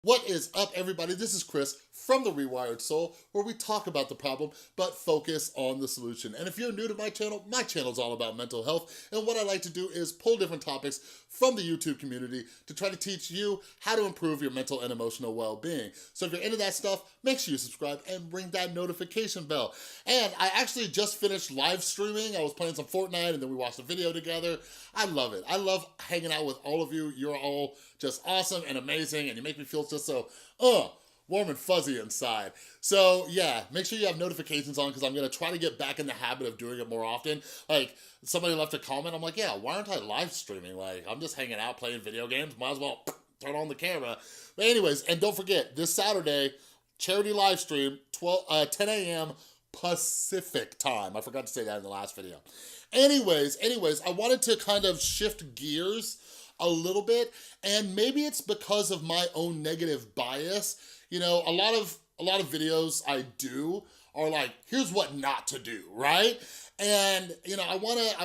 What is up, everybody? This is Chris from The Rewired Soul, where we talk about the problem, but focus on the solution. And if you're new to my channel is all about mental health. And what I like to do is pull different topics from the YouTube community to try to teach you how to improve your mental and emotional well-being. So if you're into that stuff, make sure you subscribe and ring that notification bell. And I actually just finished live streaming. I was playing some Fortnite and then we watched a video together. I love it. I love hanging out with all of you. You're all just awesome and amazing, and you make me feel just so, warm and fuzzy inside. So yeah, make sure you have notifications on, because I'm gonna try to get back in the habit of doing it more often. Like, somebody left a comment, I'm like, yeah, why aren't I live streaming? Like, I'm just hanging out playing video games, might as well turn on the camera. But anyways, and don't forget, this Saturday, charity live stream, 10 a.m. Pacific time. I forgot to say that in the last video. Anyways, I wanted to kind of shift gears a little bit, and maybe it's because of my own negative bias. You know, a lot of videos I do are like, here's what not to do, right? And, you know, I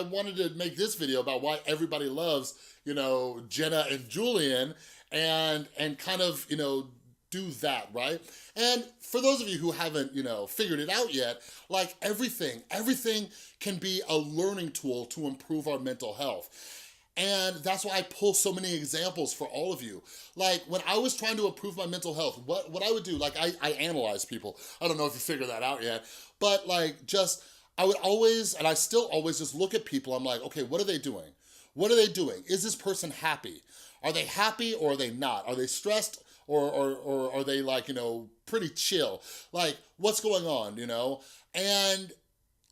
wanted to make this video about why everybody loves, you know, Jenna and Julien, and kind of, you know, do that, right? And for those of you who haven't, you know, figured it out yet, like everything can be a learning tool to improve our mental health. And that's why I pull so many examples for all of you. Like, when I was trying to improve my mental health, what I would do, like, I analyze people. I don't know if you figured that out yet, but like, I would always, and I still always just look at people, I'm like, okay, what are they doing? What are they doing? Is this person happy? Are they happy or are they not? Are they stressed or are they, like, you know, pretty chill? Like, what's going on, you know? And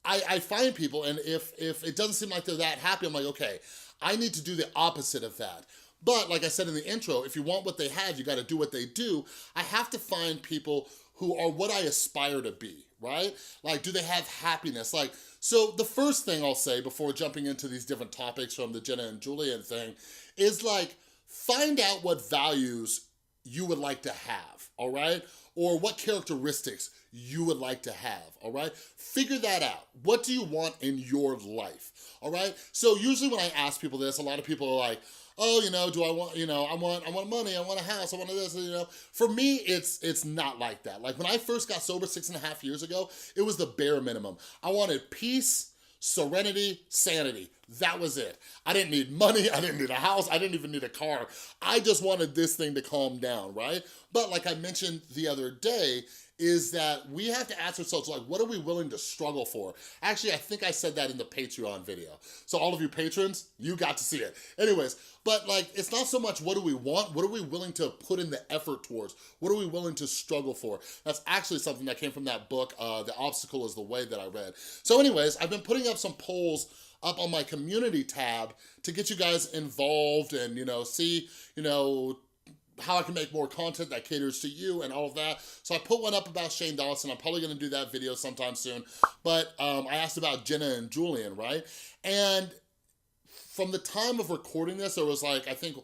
I find people, and if it doesn't seem like they're that happy, I'm like, okay, I need to do the opposite of that. But like I said in the intro, if you want what they have, you gotta do what they do. I have to find people who are what I aspire to be, right? Like, do they have happiness? Like, so the first thing I'll say before jumping into these different topics from the Jenna and Julien thing is, like, find out what values you would like to have, all right? Or what characteristics you would like to have, all right? Figure that out. What do you want in your life, all right? So usually when I ask people this, a lot of people are like, oh, you know, do I want, you know, I want money, I want a house, I want this, you know. For me, it's not like that. Like, when I first got sober 6.5 years ago, it was the bare minimum. I wanted peace, serenity, sanity. That was it. I didn't need money, I didn't need a house, I didn't even need a car. I just wanted this thing to calm down, right? But like I mentioned the other day, is that we have to ask ourselves, like, what are we willing to struggle for? Actually, I think I said that in the Patreon video. So all of you patrons, you got to see it. Anyways, but like, it's not so much what do we want, what are we willing to put in the effort towards? What are we willing to struggle for? That's actually something that came from that book, The Obstacle is the Way, that I read. So anyways, I've been putting up some polls up on my community tab to get you guys involved and, you know, see, you know, how I can make more content that caters to you and all of that. So I put one up about Shane Dawson. I'm probably gonna do that video sometime soon. But I asked about Jenna and Julien, right? And from the time of recording this, there was like, I think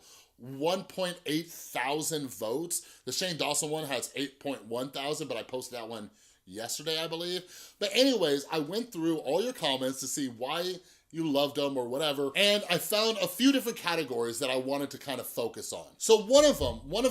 1.8 thousand votes. The Shane Dawson one has 8.1 thousand, but I posted that one yesterday, I believe. But anyways, I went through all your comments to see why you loved them or whatever, and I found a few different categories that I wanted to kind of focus on. So one of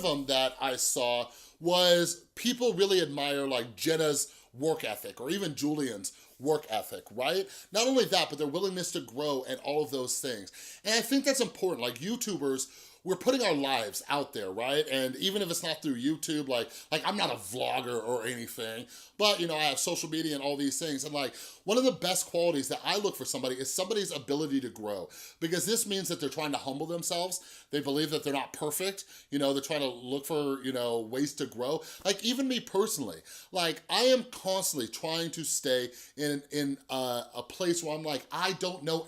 them that I saw was people really admire, like, Jenna's work ethic, or even Julien's work ethic, right? Not only that, but their willingness to grow and all of those things. And I think that's important. Like, YouTubers, we're putting our lives out there, right? And even if it's not through YouTube, like I'm not a vlogger or anything, but, you know, I have social media and all these things. And like, one of the best qualities that I look for somebody is somebody's ability to grow, because this means that they're trying to humble themselves. They believe that they're not perfect. You know, they're trying to look for, you know, ways to grow. Like, even me personally, like, I am constantly trying to stay in a place where I'm like, I don't know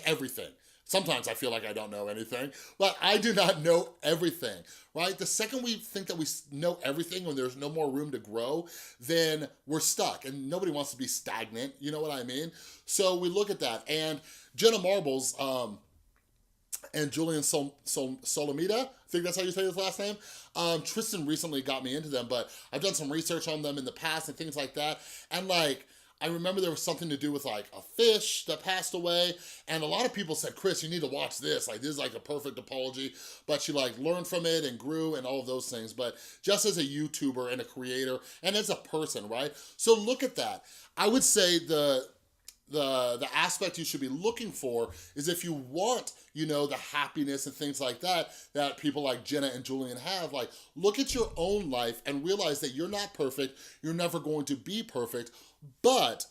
everything. Sometimes I feel like I don't know anything, but I do not know everything, right? The second we think that we know everything, when there's no more room to grow, then we're stuck, and nobody wants to be stagnant, you know what I mean? So we look at that, and Jenna Marbles and Julien Solomita, I think that's how you say his last name. Tristan recently got me into them, but I've done some research on them in the past and things like that, and like, I remember there was something to do with like a fish that passed away, and a lot of people said, Chris, you need to watch this. Like, this is like a perfect apology, but she like learned from it and grew and all of those things. But just as a YouTuber and a creator and as a person, right? So look at that. I would say the aspect you should be looking for is if you want, you know, the happiness and things like that people like Jenna and Julien have, like, look at your own life and realize that you're not perfect, you're never going to be perfect, but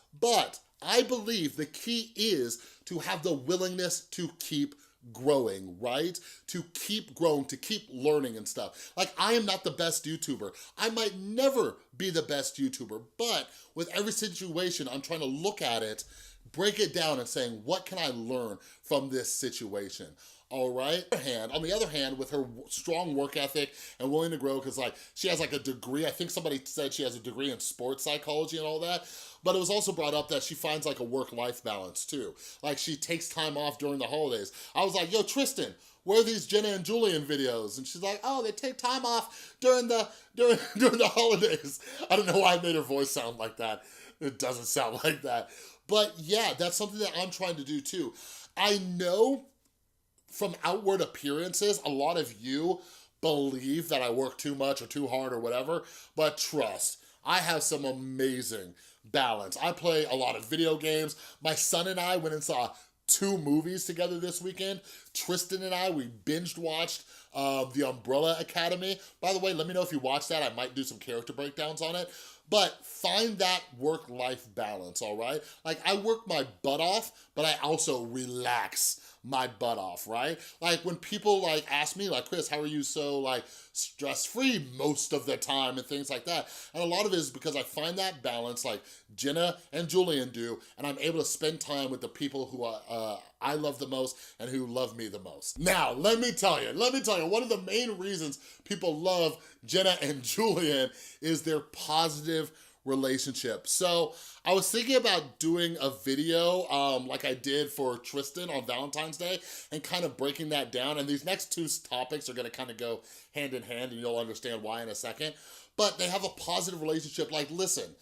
I believe the key is to have the willingness to keep growing, right? To keep growing, to keep learning and stuff. Like, I am not the best YouTuber. I might never be the best YouTuber, but with every situation, I'm trying to look at it, break it down and saying, what can I learn from this situation? All right. On the other hand, with her strong work ethic and willing to grow, because like she has like a degree, I think somebody said she has a degree in sports psychology and all that, but it was also brought up that she finds like a work-life balance too. Like, she takes time off during the holidays. I was like, yo, Tristan, where are these Jenna and Julien videos? And she's like, oh, they take time off during the holidays. I don't know why I made her voice sound like that. It doesn't sound like that. But yeah, that's something that I'm trying to do too. I know from outward appearances, a lot of you believe that I work too much or too hard or whatever, but trust, I have some amazing balance. I play a lot of video games. My son and I went and saw 2 movies together this weekend. Tristan and I, we binged watched The Umbrella Academy. By the way, let me know if you watched that. I might do some character breakdowns on it. But find that work-life balance, all right? Like, I work my butt off, but I also relax my butt off, right? Like, when people like ask me, like, Chris, how are you so like stress-free most of the time and things like that? And a lot of it is because I find that balance like Jenna and Julien do, and I'm able to spend time with the people who I love the most and who love me the most. Now, let me tell you, one of the main reasons people love Jenna and Julien is their positive relationship. So I was thinking about doing a video like I did for Tristan on Valentine's Day and kind of breaking that down. And these next 2 topics are gonna kind of go hand in hand, and you'll understand why in a second. But they have a positive relationship. Like, listen,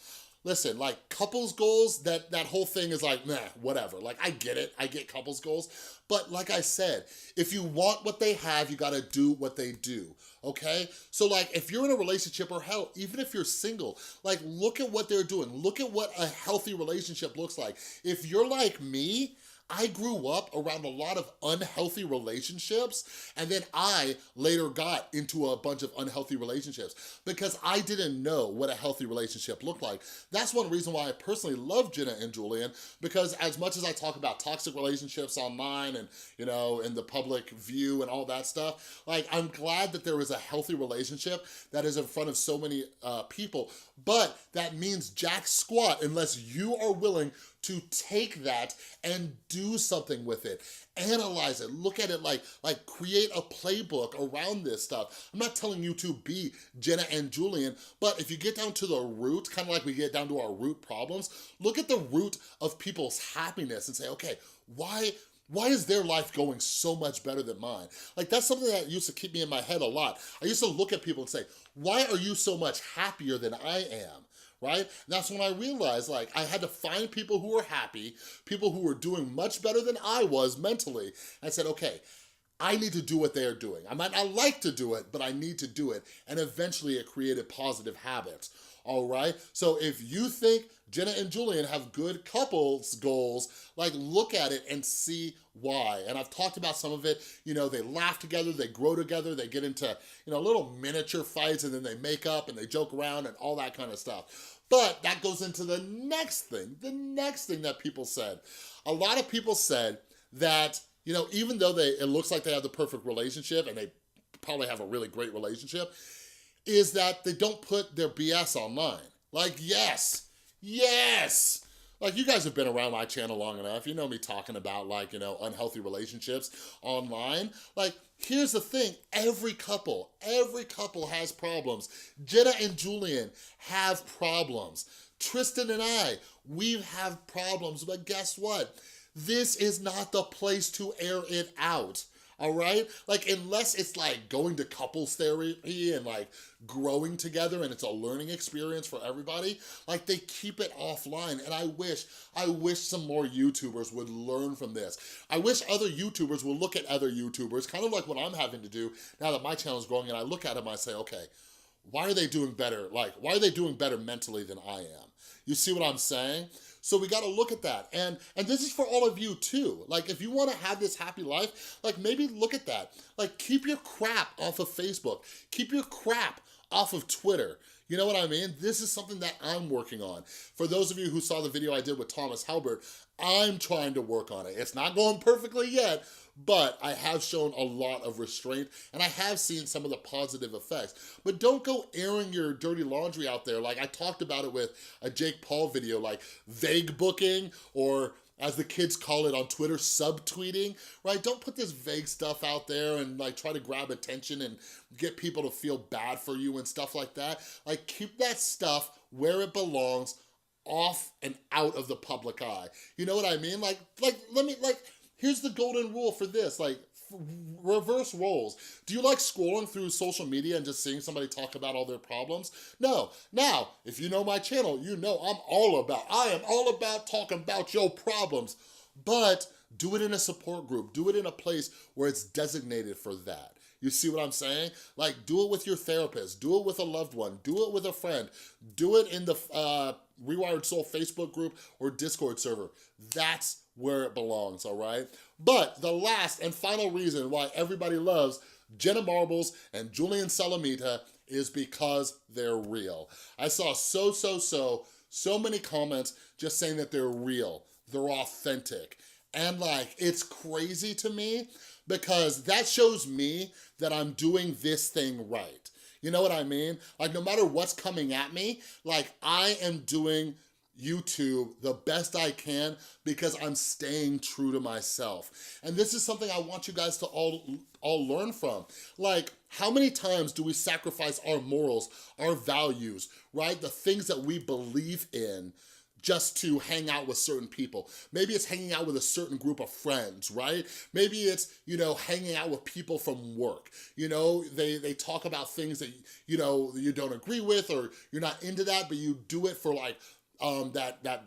like couples goals, that whole thing is like, nah, whatever. Like, I get it, I get couples goals. But like I said, if you want what they have, you gotta do what they do, okay? So like, if you're in a relationship, or hell, even if you're single, like, look at what they're doing. Look at what a healthy relationship looks like. If you're like me, I grew up around a lot of unhealthy relationships, and then I later got into a bunch of unhealthy relationships because I didn't know what a healthy relationship looked like. That's one reason why I personally love Jenna and Julien, because as much as I talk about toxic relationships online and, you know, in the public view and all that stuff, like, I'm glad that there is a healthy relationship that is in front of so many people, but that means jack squat unless you are willing to take that and do something with it. Analyze it, look at it, like create a playbook around this stuff. I'm not telling you to be Jenna and Julien, but if you get down to the root, kind of like we get down to our root problems, look at the root of people's happiness and say, okay, why is their life going so much better than mine? Like, that's something that used to keep me in my head a lot. I used to look at people and say, why are you so much happier than I am? Right? That's when I realized, like, I had to find people who were happy, people who were doing much better than I was mentally. I said, okay, I need to do what they're doing. I might not like to do it, but I need to do it. And eventually it created positive habits. All right? So if you think Jenna and Julien have good couples goals, like, look at it and see why. And I've talked about some of it. You know, they laugh together, they grow together, they get into, you know, little miniature fights, and then they make up and they joke around and all that kind of stuff. But that goes into the next thing that people said. A lot of people said that, you know, even though it looks like they have the perfect relationship, and they probably have a really great relationship, is that they don't put their BS online. Like, yes. Like, you guys have been around my channel long enough. You know me talking about, like, you know, unhealthy relationships online. Like, here's the thing. Every couple has problems. Jenna and Julien have problems. Tristan and I, we have problems. But guess what? This is not the place to air it out. all right? Like, unless it's like going to couples therapy and like growing together and it's a learning experience for everybody, like they keep it offline. And I wish some more YouTubers would learn from this. I wish other YouTubers would look at other YouTubers, kind of like what I'm having to do now that my channel is growing, and I look at them and I say, okay, why are they doing better? Like, why are they doing better mentally than I am? You see what I'm saying? So we gotta look at that. And this is for all of you too. Like, if you wanna have this happy life, like maybe look at that. Like, keep your crap off of Facebook. Keep your crap off of Twitter. You know what I mean? This is something that I'm working on. For those of you who saw the video I did with Thomas Halbert, I'm trying to work on it. It's not going perfectly yet, but I have shown a lot of restraint and I have seen some of the positive effects. But don't go airing your dirty laundry out there. Like I talked about it with a Jake Paul video, like vague booking, or as the kids call it on Twitter, subtweeting, right? Don't put this vague stuff out there and like try to grab attention and get people to feel bad for you and stuff like that. Like, keep that stuff where it belongs, off and out of the public eye. You know what I mean? Here's the golden rule for this, like, reverse roles. Do you like scrolling through social media and just seeing somebody talk about all their problems? No. Now, if you know my channel, you know I am all about talking about your problems, but do it in a support group. Do it in a place where it's designated for that. You see what I'm saying? Like, do it with your therapist, do it with a loved one, do it with a friend, do it in the Rewired Soul Facebook group or Discord server. That's where it belongs, all right? But the last and final reason why everybody loves Jenna Marbles and Julien Solomita is because they're real. I saw so many comments just saying that they're real, they're authentic. And like, it's crazy to me because that shows me that I'm doing this thing right. You know what I mean? Like, no matter what's coming at me, like, I am doing YouTube the best I can because I'm staying true to myself. And this is something I want you guys to all learn from. Like, how many times do we sacrifice our morals, our values, right? The things that we believe in just to hang out with certain people. Maybe it's hanging out with a certain group of friends, right? Maybe it's, you know, hanging out with people from work. You know, they talk about things that, you know, you don't agree with or you're not into that, but you do it for like that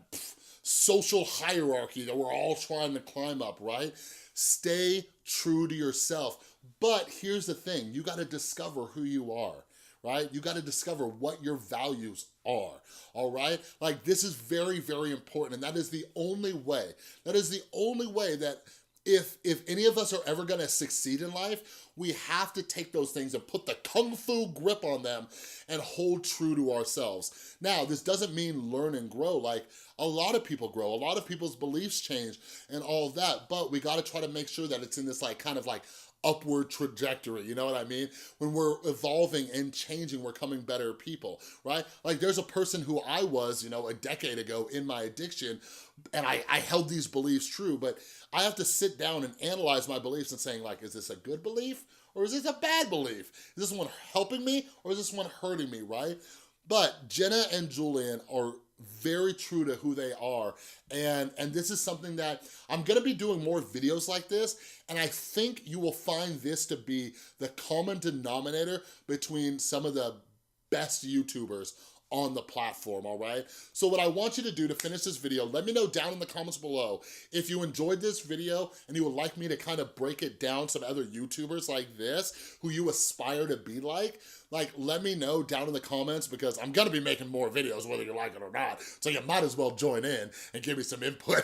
social hierarchy that we're all trying to climb up, right? Stay true to yourself. But here's the thing, you gotta discover who you are, right? You gotta discover what your values are, all right? Like, this is very, very important, and that is the only way. That is the only way that if any of us are ever gonna succeed in life, we have to take those things and put the kung fu grip on them and hold true to ourselves. Now, this doesn't mean learn and grow. Like, a lot of people grow, a lot of people's beliefs change and all of that, but we gotta try to make sure that it's in this like kind of like upward trajectory, you know what I mean? When we're evolving and changing, we're becoming better people, right? Like, there's a person who I was, you know, a decade ago in my addiction, and I held these beliefs true, but I have to sit down and analyze my beliefs and saying, like, is this a good belief or is this a bad belief? Is this one helping me or is this one hurting me, right? But Jenna and Julien are very true to who they are, and this is something that I'm gonna be doing more videos like this, and I think you will find this to be the common denominator between some of the best YouTubers on the platform, all right? So what I want you to do to finish this video, let me know down in the comments below if you enjoyed this video and you would like me to kind of break it down some other YouTubers like this who you aspire to be like, let me know down in the comments because I'm gonna be making more videos whether you like it or not, so you might as well join in and give me some input.